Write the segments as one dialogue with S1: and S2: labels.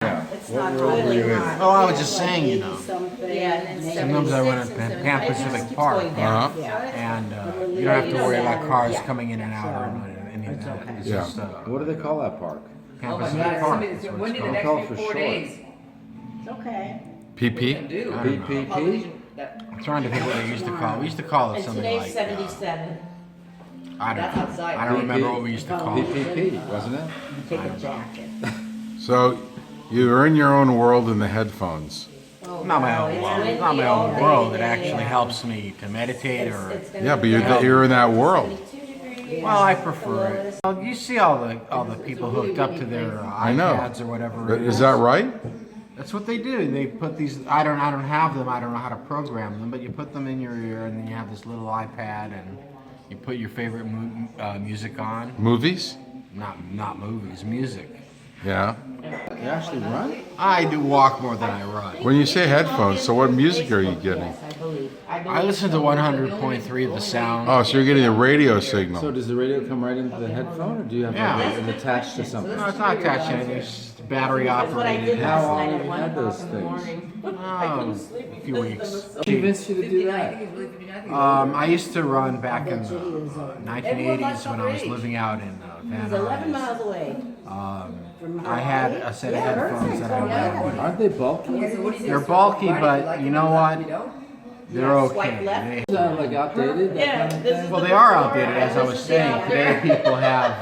S1: It's
S2: What
S1: not
S2: world were you in?
S1: hot.
S3: Oh, I was just saying, you know.
S1: Sometimes
S3: I went to Pan Pacific Park, and you don't have to worry about cars coming in and out or any of that. It's
S2: Yeah.
S3: just
S2: What do they call that park?
S3: Pan Pacific Park. That's what
S4: When
S3: it's
S4: did the
S3: called.
S4: next
S2: for
S4: 4
S2: short.
S4: days?
S1: It's okay.
S2: PP?
S4: PPP?
S3: I'm trying to think what we used to call it. We used to call it
S1: And
S3: something
S1: today's
S3: like,
S1: 77.
S3: I don't
S4: That's
S3: know.
S4: outside.
S3: I don't remember what we used to call it.
S2: PPP, wasn't it?
S1: Take a jacket.
S5: So you're in your own world in the headphones.
S3: Not my own world. It's not my own world. It actually helps me to meditate or.
S5: Yeah, but you're in that world.
S3: Well, I prefer it. Well, you see all the people hooked up to their
S5: I know.
S3: iPads or whatever.
S5: But
S3: it
S5: is that right?
S3: That's what they do. They put these. I don't have them. I don't know how to program them. But you put them in your ear, and then you have this little iPad, and you put your favorite music on.
S5: Movies?
S3: Not movies, music.
S5: Yeah.
S2: You actually run?
S3: I do walk more than I run.
S5: When you say headphones, so what music are you getting?
S3: I listen to 100.3 of the sound.
S5: Oh, so you're getting a radio
S2: So
S5: signal.
S2: does the radio come right into the headphone, or do you have it attached to something?
S3: No, it's not attached to anything. It's just battery operated.
S2: How long have you had those things?
S3: Oh, a few weeks.
S2: What convinced you to do that?
S3: I used to run back in the 1980s when I was living out in Van
S1: It's 11
S3: Nuys.
S1: miles away.
S3: I had a set of headphones that I wore.
S2: Aren't they bulky?
S3: They're bulky, but you know what? They're okay. They,
S2: Is that like outdated? That
S1: Yeah,
S2: kind of
S1: this
S2: thing?
S1: is
S3: well, they are outdated, as I was saying. Today, people have,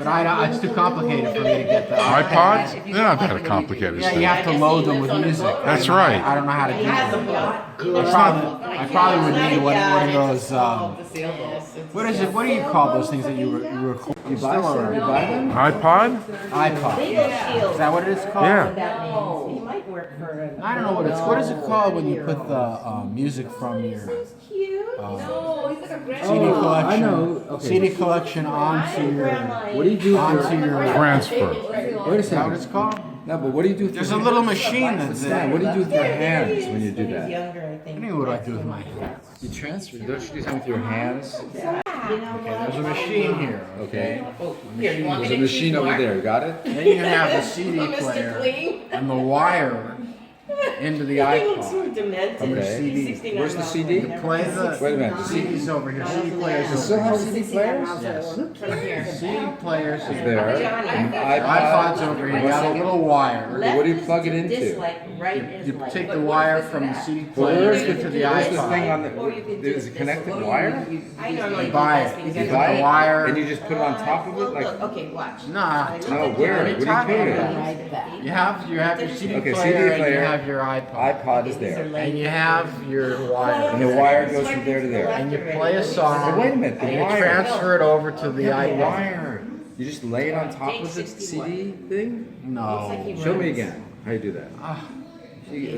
S3: but it's too complicated for me to get the
S5: iPods? They're not that complicated.
S3: Yeah, you have to load them with music.
S5: That's right.
S3: I don't know how to do that. I probably would need one of those. What is it? What do you call those things that you record?
S2: You buy them?
S5: iPod?
S3: iPod.
S1: Legal shield.
S3: Is that what it is called?
S5: Yeah.
S1: What that means. He might work for
S3: I don't know what is it called when you put the music from your
S1: cute.
S4: No, he's like a grandma.
S3: CD
S2: I
S3: collection,
S2: know. Okay.
S3: CD collection onto your
S2: What do you do
S3: onto
S2: for
S3: your
S5: Transfer.
S2: Wait a
S3: Is that what
S2: second.
S3: it's called?
S2: No, but what do you do with
S3: There's a
S2: your
S3: little machine that's
S2: Stan, what do you do with your hands when you do
S1: He's
S2: that?
S1: younger, I
S3: I
S1: think.
S3: knew what I do with my hands.
S2: You transfer. Don't you do something with your hands?
S3: There's a machine here.
S2: Okay.
S4: Here, you want me
S2: There's a
S4: to
S2: machine
S4: choose
S2: over
S4: more?
S2: there. You got it?
S3: Then you have the CD player and the wire into the
S1: He looks
S3: iPod.
S1: so demented.
S2: Okay.
S1: He's 69
S2: Where's the
S1: miles
S2: CD?
S1: away.
S3: Play the
S2: Wait a minute. The CD
S3: CD's over here. CD players
S2: You
S3: over
S2: still
S3: here.
S2: have CD players?
S3: Yes.
S1: From here.
S3: CD players
S2: There.
S3: here.
S2: An
S3: Your iPod's over here. You got a little wire.
S2: What do you plug it into?
S1: Dislike right in
S3: You
S1: his leg.
S3: take the wire from the CD
S2: Well,
S3: player
S2: where's the,
S3: into the
S2: where's the thing
S3: iPod.
S2: on the? Is it connected wire?
S1: I normally
S3: You
S1: do
S3: buy
S1: this
S3: it.
S1: because
S3: You
S2: You
S3: put
S2: buy
S3: the
S2: it,
S3: wire.
S2: and you just put it on top of it,
S1: Look,
S2: like.
S1: okay, watch.
S3: Nah.
S2: No, where? What do you put it?
S1: Right back.
S3: You have your CD
S2: Okay,
S3: player
S2: CD
S3: and you
S2: player.
S3: have your iPod.
S2: iPod is there,
S3: And you have your wire.
S2: and the wire goes from there to there.
S3: And you play a song.
S2: But wait a minute, the
S3: and you
S2: wire.
S3: transfer it over to the
S2: The
S3: iPod.
S2: wire. You just lay it on top of the CD thing.
S3: No.
S2: Show me again how you do that.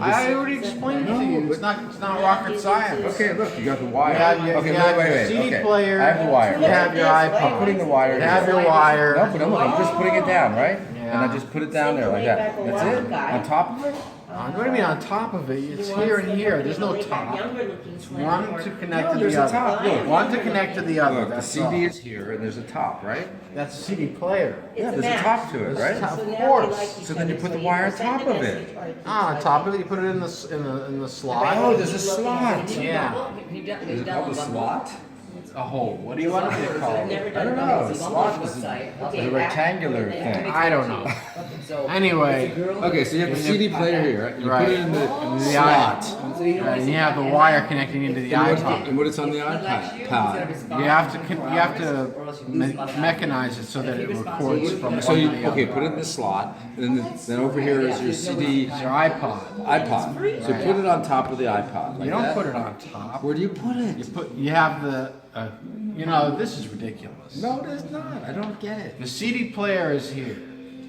S3: I already explained it to you. It's not rocket science.
S2: Okay, look, you got the wire.
S3: You have your,
S2: Okay,
S3: you have
S2: wait,
S3: your
S2: wait,
S3: CD
S2: okay.
S3: player.
S2: I have the wire.
S3: You have your iPod.
S2: I'm putting the wire.
S3: You have
S2: here.
S3: your wire.
S2: No, but I'm just putting it down, right?
S3: Yeah.
S2: And I just put it down there like that. That's it. On top of it.
S3: What do you mean on top of it? It's here and here. There's no top. One to connect
S2: No,
S3: to
S2: there's
S3: the
S2: a
S3: other.
S2: top. Look.
S3: One to connect to the other.
S2: Look, the
S3: That's
S2: CD
S3: all.
S2: is here, and there's a top, right?
S3: That's a CD player.
S2: Yeah, there's a top to it, right?
S3: Of course.
S2: So then you put the wire on top of it.
S3: On top of it, you put it in the slot.
S2: Oh, there's a slot.
S3: Yeah.
S2: Is it called a slot?
S3: A hole. What do you want it called?
S2: I don't know. A slot is a rectangular thing.
S3: I don't know. Anyway,
S2: Okay, so you have the CD player here, right? You
S3: Right.
S2: put it in the
S3: the
S2: slot.
S3: and you have the wire connecting into the iPod.
S2: And what it's on the iPod.
S3: You have to mechanize it so that it records from one
S2: So
S3: to
S2: you
S3: the
S2: okay?
S3: other.
S2: Put it in the slot, and then over here is your CD
S3: It's your iPod.
S2: iPod. So put it on top of the iPod. Like
S3: You don't
S2: that.
S3: put it on top.
S2: Where do you put it?
S3: You have the this is ridiculous.
S2: No, it is not. I don't get it.
S3: The CD player is here.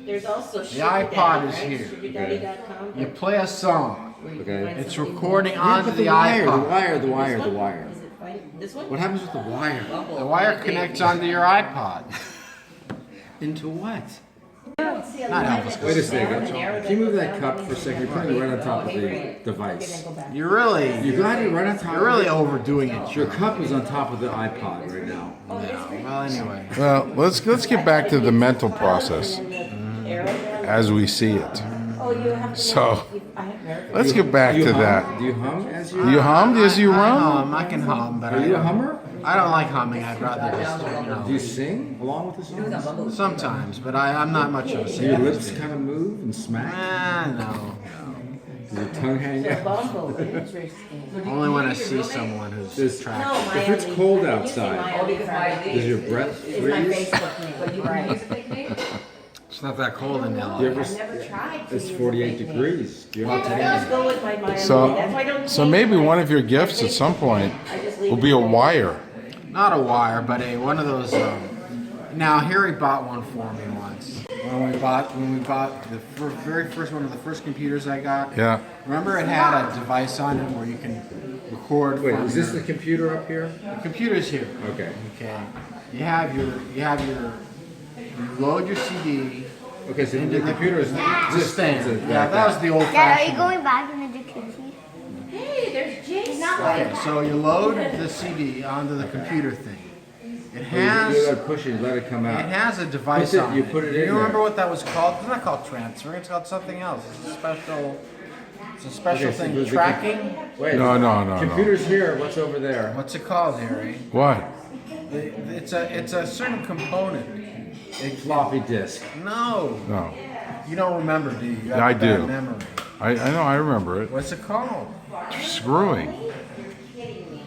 S1: There's also
S3: The iPod is here.
S1: SugarDaddy.com.
S3: You play a song.
S2: Okay.
S3: It's recording
S2: Yeah,
S3: onto
S2: but
S3: the
S2: the wire,
S3: iPod.
S2: the wire.
S1: Is it fine? This one?
S2: What happens with the wire?
S3: The wire connects onto your iPod.
S2: Into what?
S3: Not Elvis.
S2: Wait a second. Can you move that cup for a second? You're putting it right on top of the device.
S3: You're really,
S2: You got it right on top.
S3: you're really overdoing it.
S2: Your cup is on top of the iPod right now.
S3: Well, anyway.
S5: Well, let's get back to the mental process.
S1: Arrow down
S5: as we see it.
S1: Oh, you have to.
S5: So,
S1: I have never.
S5: let's get back
S2: You
S5: to
S2: hum?
S5: that.
S2: Do you hum as you?
S5: You hummed as you run?
S3: I can hum, but
S2: Are you a hummer?
S3: I don't like humming. I'd rather just,
S2: Do you sing along with the songs?
S3: sometimes, but I'm not much of a
S2: Do
S3: singer.
S2: your lips kind of move and smack?
S3: No.
S2: Does your tongue hang out?
S1: Bumble, interesting.
S3: Only when I see someone who's
S2: Does-
S3: attractive.
S2: If it's cold outside, does your breath
S1: Is my
S2: freeze?
S1: Facebook name. Right.
S3: It's not that cold in
S2: Do you
S3: LA.
S2: ever,
S1: I've never tried. to
S2: it's
S1: use
S2: 48
S1: a fake name.
S2: degrees. Do you ever
S1: I
S2: take
S1: just
S2: it?
S1: go with my That's why I don't
S5: So
S1: change
S5: maybe
S1: my-
S5: one of your gifts at some point
S1: I just leave
S5: will
S1: it
S5: be a
S1: there.
S5: wire.
S3: Not a wire, but one of those. Now Harry bought one for me once. When we bought the very first one of the first computers I got.
S5: Yeah.
S3: Remember, it had a device on it where you can record.
S2: Wait,
S3: from
S2: is this the
S3: your,
S2: computer up here?
S3: the computer's here?
S2: Okay.
S3: Okay. You load your CD.
S2: Okay, so the computer is just
S3: Stand. Yeah, that was the old
S6: Dad, are you
S3: fashioned.
S6: going back in the jacuzzi?
S1: Hey, there's Jason.
S3: Okay, so you load the CD onto the computer thing. It
S2: You
S3: has.
S2: gotta push it, let it come
S3: It
S2: out.
S3: has a device
S2: Push it-
S3: on
S2: you
S3: it.
S2: put it
S3: Do
S2: in
S3: you remember
S2: there.
S3: what that was called? It's not called transfer. It's called something else. It's a special
S2: Okay, so
S3: thing.
S2: there's the
S3: Tracking.
S2: Wait,
S5: No.
S2: computer's here. What's over there?
S3: What's it called, Harry?
S5: What?
S3: It's a certain component.
S2: A floppy disk.
S3: No,
S5: No.
S3: you don't remember, do you? You have
S5: I
S3: a bad
S5: do.
S3: Memory.
S5: I know, I remember it.
S3: What's it called?
S5: Screwing.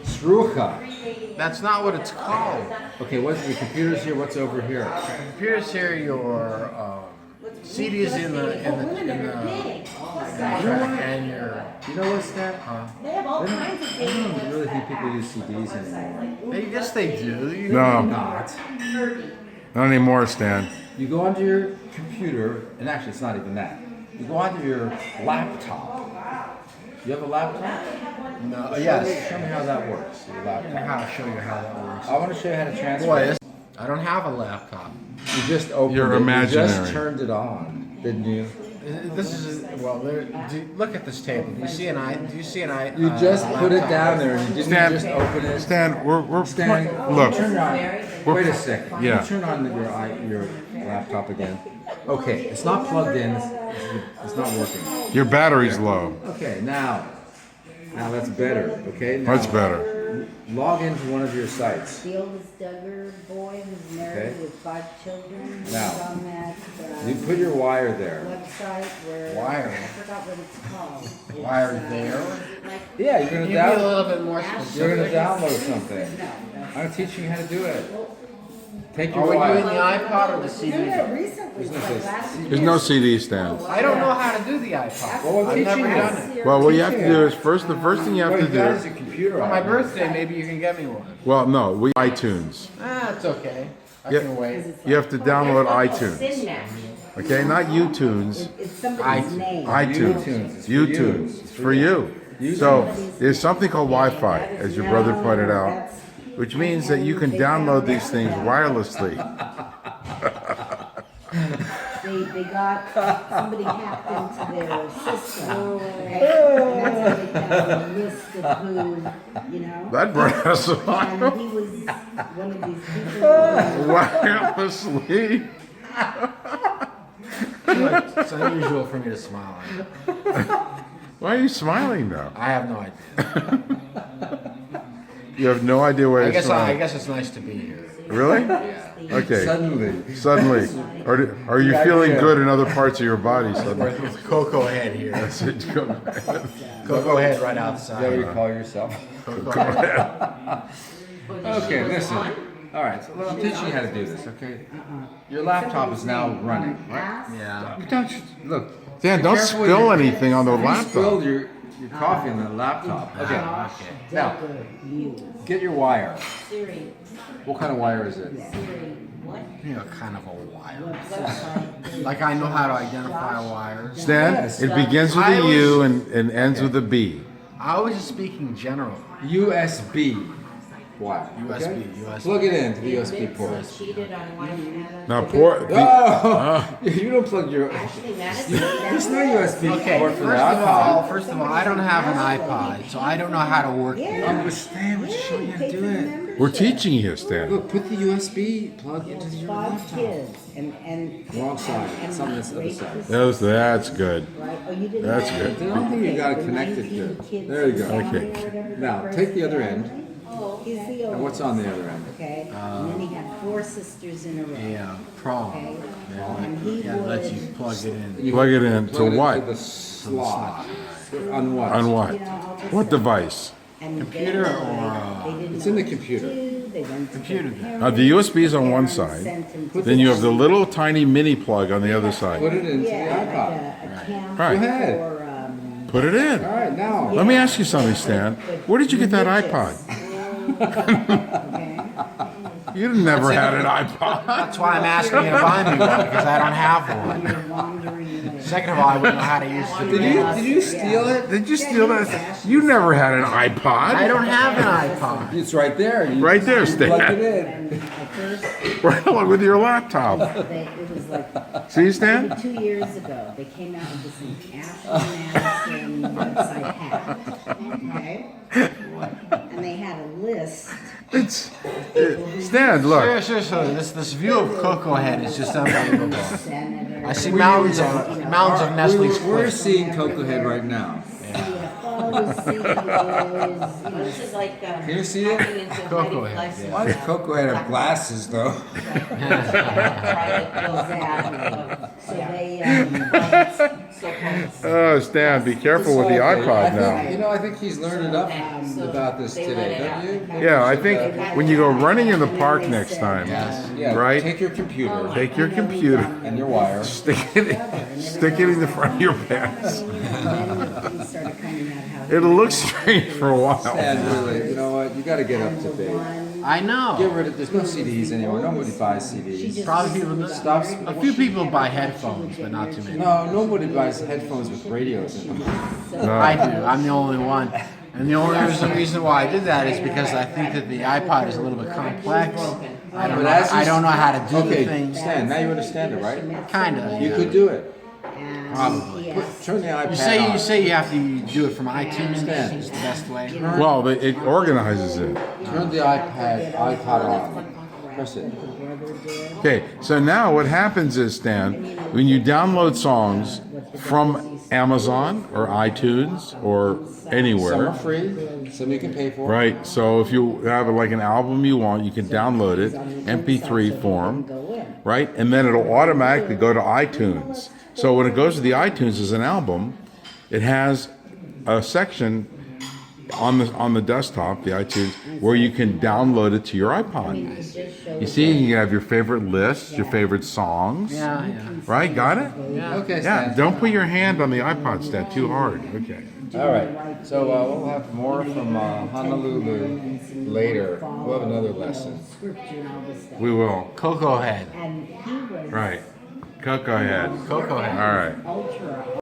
S2: Strucha.
S3: That's not what it's called.
S2: Okay, what's the computer's here? What's over here?
S3: Here's here your CDs in the and your.
S2: You know what's that?
S1: They have all kinds of
S2: I
S1: things.
S2: don't really think people use CDs anymore.
S3: Yes, they do. You
S5: No,
S2: Not.
S5: not anymore, Stan.
S2: You go onto your computer, and actually it's not even that. You go onto your laptop. You have a laptop?
S3: No.
S2: Show
S3: Yes.
S2: me how that works. Your laptop.
S3: I'll show you how that works.
S2: I want to show you how to transfer.
S3: Boy,
S2: it.
S3: I don't have a laptop.
S2: You just opened
S5: You're
S2: it. You
S5: imaginary.
S2: just turned it on, didn't you?
S3: This is look at this table. Do you see an eye? Do you see an eye?
S2: You just put it
S3: laptop?
S2: down there, and you didn't
S5: Stan,
S2: just open it.
S5: Stan, we're
S2: Stan,
S5: look.
S2: turn on. Wait a second.
S5: Yeah.
S2: You turn on your laptop again. Okay, it's not plugged in. It's not working.
S5: Your battery's low.
S2: Okay, now that's better. Okay, now
S5: Much better.
S2: log into one of your sites.
S7: The oldest Duggar boy who's married
S2: Okay.
S7: with 5 children. He's
S2: Now,
S7: on that
S2: You put your wire there.
S7: website where
S3: Wire.
S7: I forgot what it's called.
S3: Wire there.
S2: Yeah, you're
S3: Can
S2: gonna
S3: you be a
S2: download.
S3: little bit more
S2: You're
S3: specific?
S2: gonna download something. I'm teaching you how to do it. Take
S3: Are
S2: your
S3: we doing the
S2: wire.
S3: iPod or the CD?
S7: No, recently, like last
S5: There's no CD, Stan.
S3: I don't know how to do the iPod.
S2: Well, I'm
S3: I've never
S2: teaching you.
S3: done it.
S5: Well, what you have to do is the first thing you have
S2: What
S5: to
S2: you got is
S5: do.
S2: a computer.
S3: For my
S2: on it.
S3: birthday, maybe you can get me one.
S5: Well, no, we iTunes.
S3: It's okay. I
S5: Yeah.
S3: can wait.
S5: You have to download iTunes.
S1: Synapse.
S5: Okay, not YouTunes.
S7: It's somebody's
S3: iTunes.
S7: name.
S5: iTunes.
S2: YouTunes. It's for you.
S5: YouTunes. It's for you. So there's something called Wi-Fi, as your brother pointed out, which means that you can download these things wirelessly.
S7: They got, somebody hacked into their system. And that's how they got a list of who, you know.
S5: That brought us
S7: And
S5: on
S7: he was one of these people.
S5: wirelessly.
S3: It's unusual for me to smile.
S5: Why are you smiling though?
S3: I have no idea.
S5: You have no idea why
S3: I
S5: you're
S3: guess
S5: smiling.
S3: it's nice to be here.
S5: Really? Okay.
S2: Suddenly.
S5: Suddenly. Are you feeling good in other parts of your body suddenly?
S3: With Cocohead here.
S5: That's it.
S3: Cocohead right
S2: Is that what
S3: outside.
S2: you call yourself? Okay, listen. All right, so I'm teaching you how to do this. Okay. Your laptop is now running, right?
S3: Yeah.
S2: Don't look.
S5: Dan,
S2: be
S5: don't
S2: careful
S5: spill
S2: you-
S5: anything on the
S2: You spilled
S5: laptop.
S2: your coffee on the laptop. Okay. Now,
S7: You.
S2: get your wire.
S1: Siri.
S2: What kind of wire is it?
S1: Siri. What?
S3: You know, kind of a wire.
S1: Website.
S3: Like I know how to identify wires.
S5: Stan,
S2: Yes.
S5: it begins with
S3: I
S5: a
S3: always-
S5: U and ends with a B.
S3: I was just speaking general.
S2: USB. black.
S3: USB,
S2: Okay?
S3: USB.
S2: Plug it into the USB port.
S1: Cheated on one.
S5: Now pour the,
S2: Oh, you don't plug your.
S1: Actually, that
S2: There's no USB
S3: Okay,
S2: port
S3: first
S2: for the
S3: of all,
S2: iPod.
S3: I don't have an iPod, so I don't know how to work it.
S2: Understand what you're showing you how to do it.
S5: we're teaching you, Stan.
S2: Look, put the USB plug into your
S7: Five
S2: laptop.
S7: kids and
S2: Wrong side.
S7: and
S2: It's on this other
S7: raised
S2: side.
S7: this,
S5: That's good.
S7: right? Oh, you didn't
S5: That's
S7: know?
S5: good.
S2: I don't think you
S7: Okay,
S2: got it
S7: the
S2: connected
S7: 19
S2: here.
S7: kids
S2: There you go.
S7: down
S5: Okay.
S7: there, whatever,
S2: Now,
S7: the
S2: take the
S7: first
S2: other end.
S7: family. He's the
S2: And what's on the other end?
S7: Okay, and then he had four sisters in a row.
S3: A prom.
S7: Okay,
S3: Yeah,
S7: and he
S3: yeah, it lets
S7: would,
S3: you plug it in.
S2: You
S5: Plug it in
S2: plug
S5: to what?
S2: Into the slot. On what?
S5: On what?
S7: you know, I'll just
S5: What
S7: say-
S5: device?
S7: and
S3: Computer
S7: they-
S3: or,
S7: they didn't
S2: It's
S7: know
S2: in the
S7: what to
S2: computer.
S7: do. They went to
S3: Computer.
S7: their
S5: Now
S7: parents.
S5: the USB is on one
S7: Parents
S5: side.
S7: sent him to
S5: Then you have the little tiny mini plug on the other
S2: Put
S5: side.
S2: it into the
S7: yeah, like
S2: iPod.
S7: a camp
S5: Right.
S2: Go ahead.
S7: or
S5: Put it in.
S2: All right, now.
S5: Let me ask you something, Stan. Where did you get that iPod?
S7: okay.
S5: You never had an iPod.
S3: That's why I'm asking you to buy me one, because I don't have one.
S7: You're wandering.
S3: Second of all, I wouldn't know how to use the
S2: Did you steal it?
S5: Did you steal that? You never had an iPod.
S3: I don't have an iPod.
S2: It's right there. You
S5: Right there,
S2: you plug it
S5: Stan.
S2: in.
S7: And at first,
S5: Right along with your laptop.
S7: it was like
S5: See, Stan?
S7: maybe 2 years ago, they came out with this Ashton Madison website hack. Okay? And they had a list.
S5: It's Stan. Look.
S3: Seriously, this view of Cocohead is just unbelievable.
S7: Senators,
S3: I see mountains of Nestle's
S2: We're
S3: Quest.
S2: seeing Cocohead right now.
S7: CFOs, CEOs, you know,
S1: This is like
S2: Can you see it?
S1: hacking into
S3: Coco
S1: hiding
S3: head,
S1: places.
S2: Why does Cocohead have glasses, though?
S7: exactly. So they,
S5: Oh, Stan, be careful with the iPod now.
S2: I think he's learned enough about this today, don't you?
S5: Yeah, I think when you go running in the park next time,
S2: Yeah.
S5: right?
S2: Take your computer
S5: Take your computer,
S2: and your wire.
S5: stick it in the front of your pants.
S7: then things started coming out how.
S5: It'll look strange for a while.
S2: And really, you know what? You got to get up to date.
S3: I
S2: Get
S3: know.
S2: rid of. There's no CDs anymore. Nobody buys CDs.
S3: Probably people.
S2: Stop.
S3: A few people buy headphones, but not too many.
S2: No, nobody buys headphones with radios in them.
S3: I do. I'm the only one. And the only reason why I did that is because I think that the iPod is a little bit complex. I don't
S2: But
S3: know.
S2: as you
S3: I don't know how to do the
S2: Okay,
S3: things.
S2: Stan. Now you understand it, right?
S3: Kinda.
S2: You
S3: Yeah.
S2: could do it.
S3: Probably.
S2: Turn the iPad
S3: You
S2: on.
S3: say you have to do it from iTunes. Is the best way.
S5: Well, it organizes it.
S2: Turn the iPod on. Press it.
S5: Okay, so now what happens is, Stan, when you download songs from Amazon or iTunes or
S2: Some are
S5: anywhere,
S2: free. Some you can pay for.
S5: right? So if you have like an album you want, you can download it, MP3 form, right? And then it'll automatically go to iTunes. So when it goes to the iTunes as an album, it has a section on the desktop, the iTunes, where you can download it to your iPod. You see, you can have your favorite lists, your favorite songs,
S3: Yeah, yeah.
S5: right? Got it?
S2: Okay,
S5: Yeah.
S2: Stan.
S5: Don't put your hand on the iPod, Stan, too hard. Okay.
S2: All right. So we'll have more from Honolulu later. We'll have another lesson.
S7: Scripture and all this stuff.
S5: We will.
S3: Cocohead.
S7: And he was
S5: Right. Cocohead.
S3: Cocohead.
S5: All right.
S7: ultra